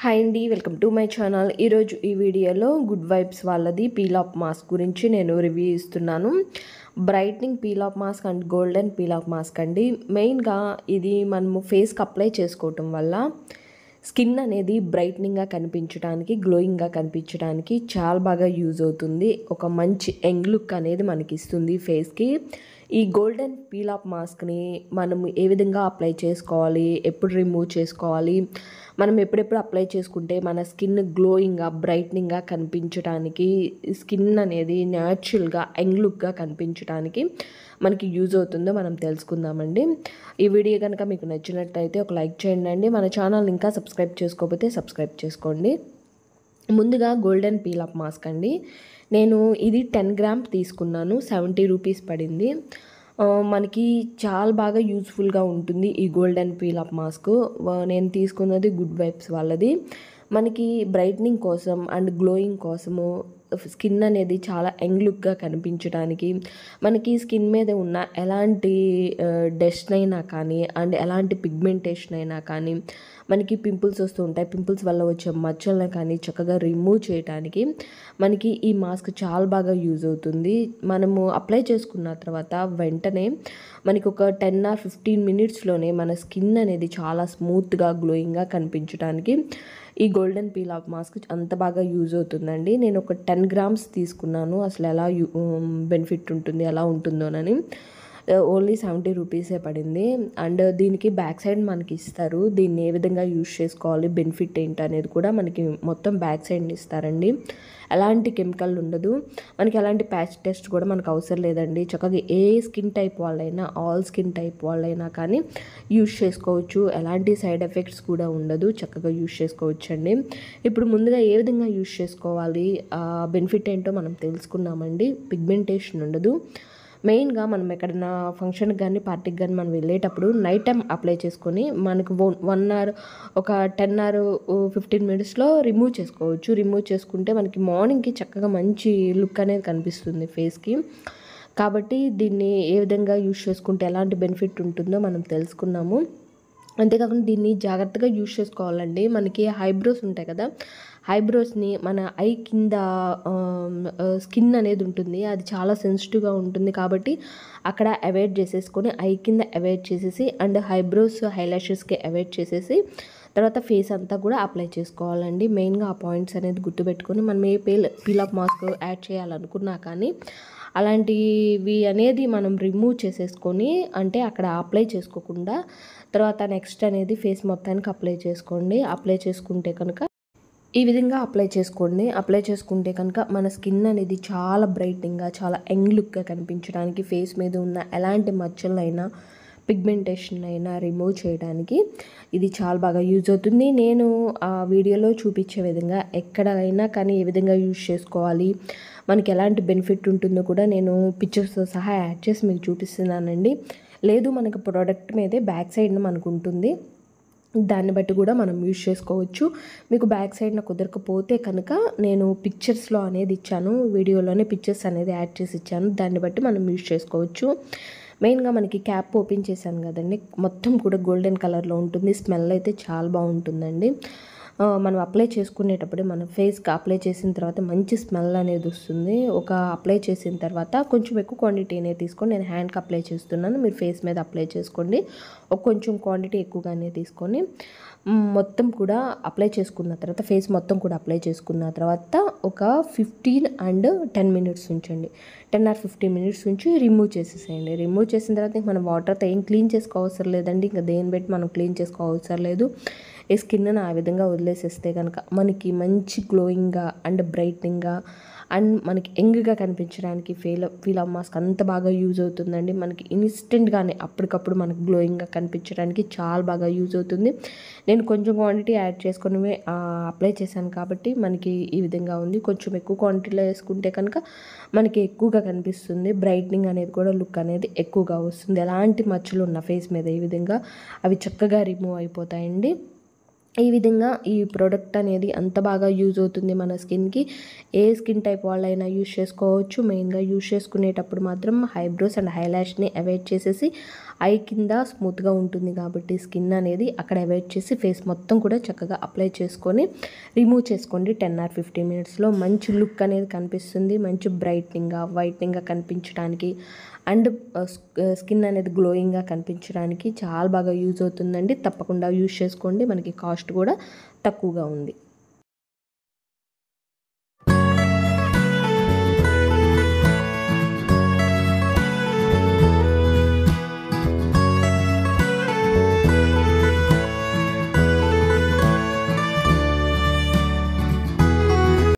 Hi అండి, welcome to my channel. ఈరోజు ఈ వీడియోలో గుడ్ వైబ్స్ వాళ్ళది పీల్ ఆఫ్ మాస్క్ గురించి నేను రివ్యూ ఇస్తున్నాను. Brightening peel off mask and golden peel off mask అండి. మెయిన్గా ఇది మనము ఫేస్కి అప్లై చేసుకోవటం వల్ల స్కిన్ అనేది బ్రైట్నింగ్గా కనిపించడానికి, గ్లోయింగ్గా కనిపించడానికి చాలా బాగా యూజ్ అవుతుంది. ఒక మంచి యంగ్ లుక్ అనేది మనకి ఇస్తుంది ఫేస్కి. ఈ గోల్డెన్ పీల్ ఆఫ్ మాస్క్ని మనం ఏ విధంగా అప్లై చేసుకోవాలి, ఎప్పుడు రిమూవ్ చేసుకోవాలి, మనం ఎప్పుడెప్పుడు అప్లై చేసుకుంటే మన స్కిన్ గ్లోయింగ్గా బ్రైట్నింగ్గా కనిపించడానికి, స్కిన్ అనేది న్యాచురల్గా యంగ్ లుక్గా కనిపించడానికి మనకి యూజ్ అవుతుందో మనం తెలుసుకుందామండి. ఈ వీడియో కనుక మీకు నచ్చినట్లయితే ఒక లైక్ చేయండి. మన ఛానల్ ఇంకా సబ్స్క్రైబ్ చేసుకోకపోతే సబ్స్క్రైబ్ చేసుకోండి. ముందుగా గోల్డెన్ పీల్ ఆఫ్ మాస్క్ అండి. నేను ఇది 10 గ్రామ్స్ తీసుకున్నాను, 70 రూపీస్ పడింది. మనకి చాలా బాగా యూజ్ఫుల్గా ఉంటుంది ఈ గోల్డెన్ పీల్ ఆఫ్ మాస్క్. నేను తీసుకున్నది గుడ్ వైబ్స్ వాళ్ళది. మనకి బ్రైట్నింగ్ కోసం అండ్ గ్లోయింగ్ కోసము, స్కిన్ అనేది చాలా యంగ్ లుక్గా కనిపించడానికి, మనకి స్కిన్ మీద ఉన్న ఎలాంటి డస్ట్ అయినా కానీ అండ్ ఎలాంటి పిగ్మెంటేషన్ అయినా కానీ, మనకి పింపుల్స్ వస్తూ ఉంటాయి, పింపుల్స్ వల్ల వచ్చే మచ్చలను కానీ చక్కగా రిమూవ్ చేయడానికి మనకి ఈ మాస్క్ చాలా బాగా యూజ్ అవుతుంది. మనము అప్లై చేసుకున్న తర్వాత వెంటనే మనకి ఒక 10 or 15 మినిట్స్లోనే మన స్కిన్ అనేది చాలా స్మూత్గా గ్లోయింగ్గా కనిపించడానికి ఈ గోల్డెన్ పీల్ ఆఫ్ మాస్క్ అంత బాగా యూజ్ అవుతుందండి. నేను ఒక 10 గ్రామ్స్ తీసుకున్నాను. అసలు ఎలా బెనిఫిట్ ఉంటుంది, ఎలా ఉంటుందోనని. ఓన్లీ 70 రూపీసే పడింది. అండ్ దీనికి బ్యాక్ సైడ్ మనకి ఇస్తారు. దీన్ని ఏ విధంగా యూజ్ చేసుకోవాలి, బెనిఫిట్ ఏంటి అనేది కూడా మనకి మొత్తం బ్యాక్ సైడ్ ఇస్తారండి. ఎలాంటి కెమికల్ ఉండదు, మనకి ఎలాంటి ప్యాచ్ టెస్ట్ కూడా మనకు అవసరం లేదండి. చక్కగా ఏ స్కిన్ టైప్ వాళ్ళైనా, ఆల్ స్కిన్ టైప్ వాళ్ళైనా కానీ యూజ్ చేసుకోవచ్చు. ఎలాంటి సైడ్ ఎఫెక్ట్స్ కూడా ఉండదు, చక్కగా యూజ్ చేసుకోవచ్చు అండి. ఇప్పుడు ముందుగా ఏ విధంగా యూజ్ చేసుకోవాలి, బెనిఫిట్ ఏంటో మనం తెలుసుకున్నామండి. పిగ్మెంటేషన్ ఉండదు. మెయిన్గా మనం ఎక్కడైనా ఫంక్షన్కి కానీ పార్టీకి కానీ మనం వెళ్ళేటప్పుడు నైట్ టైం అప్లై చేసుకొని మనకు 1 hour, ఒక 10 or 15 మినిట్స్లో రిమూవ్ చేసుకోవచ్చు. రిమూవ్ చేసుకుంటే మనకి మార్నింగ్కి చక్కగా మంచి లుక్ అనేది కనిపిస్తుంది ఫేస్కి. కాబట్టి దీన్ని ఏ విధంగా యూజ్ చేసుకుంటే ఎలాంటి బెనిఫిట్ ఉంటుందో మనం తెలుసుకున్నాము. అంతేకాకుండా దీన్ని జాగ్రత్తగా యూజ్ చేసుకోవాలండి. మనకి ఐబ్రోస్ ఉంటాయి కదా, ఐబ్రోస్ని మన ఐ కింద స్కిన్ అనేది ఉంటుంది, అది చాలా సెన్సిటివ్గా ఉంటుంది. కాబట్టి అక్కడ అవాయిడ్ చేసేసుకొని ఐ కింద అవాయిడ్ చేసేసి అండ్ ఐబ్రోస్, హైలాషెస్కి అవాయిడ్ చేసేసి తర్వాత ఫేస్ అంతా కూడా అప్లై చేసుకోవాలండి. మెయిన్గా ఆ పాయింట్స్ అనేది గుర్తుపెట్టుకొని మనం ఏ పీల్ ఆఫ్ మాస్క్ యాడ్ చేయాలనుకున్నా కానీ అలాంటివి అనేది మనం రిమూవ్ చేసేసుకొని, అంటే అక్కడ అప్లై చేసుకోకుండా తర్వాత నెక్స్ట్ అనేది ఫేస్ మొత్తానికి అప్లై చేసుకోండి. అప్లై చేసుకుంటే కనుక ఈ విధంగా అప్లై చేసుకోండి. అప్లై చేసుకుంటే కనుక మన స్కిన్ అనేది చాలా బ్రైట్నింగ్గా, చాలా యంగ్ లుక్గా కనిపించడానికి, ఫేస్ మీద ఉన్న ఎలాంటి మచ్చలైనా, పిగ్మెంటేషన్ అయినా రిమూవ్ చేయడానికి ఇది చాలా బాగా యూజ్ అవుతుంది. నేను ఆ వీడియోలో చూపించే విధంగా ఎక్కడైనా కానీ ఏ విధంగా యూజ్ చేసుకోవాలి, మనకి ఎలాంటి బెనిఫిట్ ఉంటుందో కూడా నేను పిక్చర్స్తో సహా యాడ్ చేసి మీకు చూపిస్తున్నానండి. లేదు మనకు ప్రోడక్ట్ మీదే బ్యాక్ సైడ్న మనకు ఉంటుంది, దాన్ని బట్టి కూడా మనం యూజ్ చేసుకోవచ్చు. మీకు బ్యాక్ సైడ్న కుదరకపోతే కనుక నేను పిక్చర్స్లో అనేది ఇచ్చాను, వీడియోలోనే పిక్చర్స్ అనేది యాడ్ చేసి ఇచ్చాను, దాన్ని బట్టి మనం యూజ్ చేసుకోవచ్చు. మెయిన్గా మనకి క్యాప్ ఓపెన్ చేశాను కదండి, మొత్తం కూడా గోల్డెన్ కలర్లో ఉంటుంది. స్మెల్ అయితే చాలా బాగుంటుందండి. మనం అప్లై చేసుకునేటప్పుడు మన ఫేస్కి అప్లై చేసిన తర్వాత మంచి స్మెల్ అనేది వస్తుంది. ఒక అప్లై చేసిన తర్వాత కొంచెం ఎక్కువ క్వాంటిటీ అనేది తీసుకొని నేను హ్యాండ్కి అప్లై చేస్తున్నాను, మీరు ఫేస్ మీద అప్లై చేసుకోండి. ఒక కొంచెం క్వాంటిటీ ఎక్కువగానే తీసుకొని మొత్తం కూడా అప్లై చేసుకున్న తర్వాత ఫేస్ మొత్తం కూడా అప్లై చేసుకున్న తర్వాత ఒక 15 and 10 మినిట్స్ ఉంచండి. 10 or 15 మినిట్స్ ఉంచి రిమూవ్ చేసేసేయండి. రిమూవ్ చేసిన తర్వాత మనం వాటర్తో ఏం క్లీన్ చేసుకోవసరం లేదండి. ఇంకా దేని బట్టి మనం క్లీన్ చేసుకోవసరం లేదు. ఈ స్కిన్ని ఆ విధంగా వదిలేసేస్తే కనుక మనకి మంచి గ్లోయింగ్గా అండ్ బ్రైట్నింగ్గా అండ్ మనకి యంగ్గా కనిపించడానికి పీల్ ఆఫ్ మాస్క్ అంత బాగా యూజ్ అవుతుందండి. మనకి ఇన్స్టెంట్గానే అప్పటికప్పుడు మనకి గ్లోయింగ్గా కనిపించడానికి చాలా బాగా యూజ్ అవుతుంది. నేను కొంచెం క్వాంటిటీ యాడ్ చేసుకొని అప్లై చేశాను కాబట్టి మనకి ఈ విధంగా ఉంది. కొంచెం ఎక్కువ క్వాంటిటీలో వేసుకుంటే కనుక మనకి ఎక్కువగా కనిపిస్తుంది, బ్రైట్నింగ్ అనేది కూడా లుక్ అనేది ఎక్కువగా వస్తుంది. ఎలాంటి మచ్చలు ఉన్న ఫేస్ మీద ఈ విధంగా అవి చక్కగా రిమూవ్ అయిపోతాయండి. ఈ విధంగా ఈ ప్రోడక్ట్ అనేది అంత బాగా యూజ్ అవుతుంది మన స్కిన్కి. ఏ స్కిన్ టైప్ వాళ్ళైనా యూజ్ చేసుకోవచ్చు. మెయిన్గా యూజ్ చేసుకునేటప్పుడు మాత్రం ఐబ్రోస్ అండ్ హైలాష్ని అవాయిడ్ చేసేసి ఐ కింద స్మూత్గా ఉంటుంది కాబట్టి స్కిన్ అనేది అక్కడ అవాయిడ్ చేసి ఫేస్ మొత్తం కూడా చక్కగా అప్లై చేసుకొని రిమూవ్ చేసుకోండి. 10 ఆర్ 15 మినిట్స్లో మంచి లుక్ అనేది కనిపిస్తుంది. మంచి బ్రైట్నింగ్గా వైట్నింగ్గా కనిపించడానికి అండ్ స్కిన్ అనేది గ్లోయింగ్గా కనిపించడానికి చాలా బాగా యూజ్ అవుతుందండి. తప్పకుండా యూజ్ చేసుకోండి. మనకి కాస్ట్ కూడా తక్కువగా ఉంది.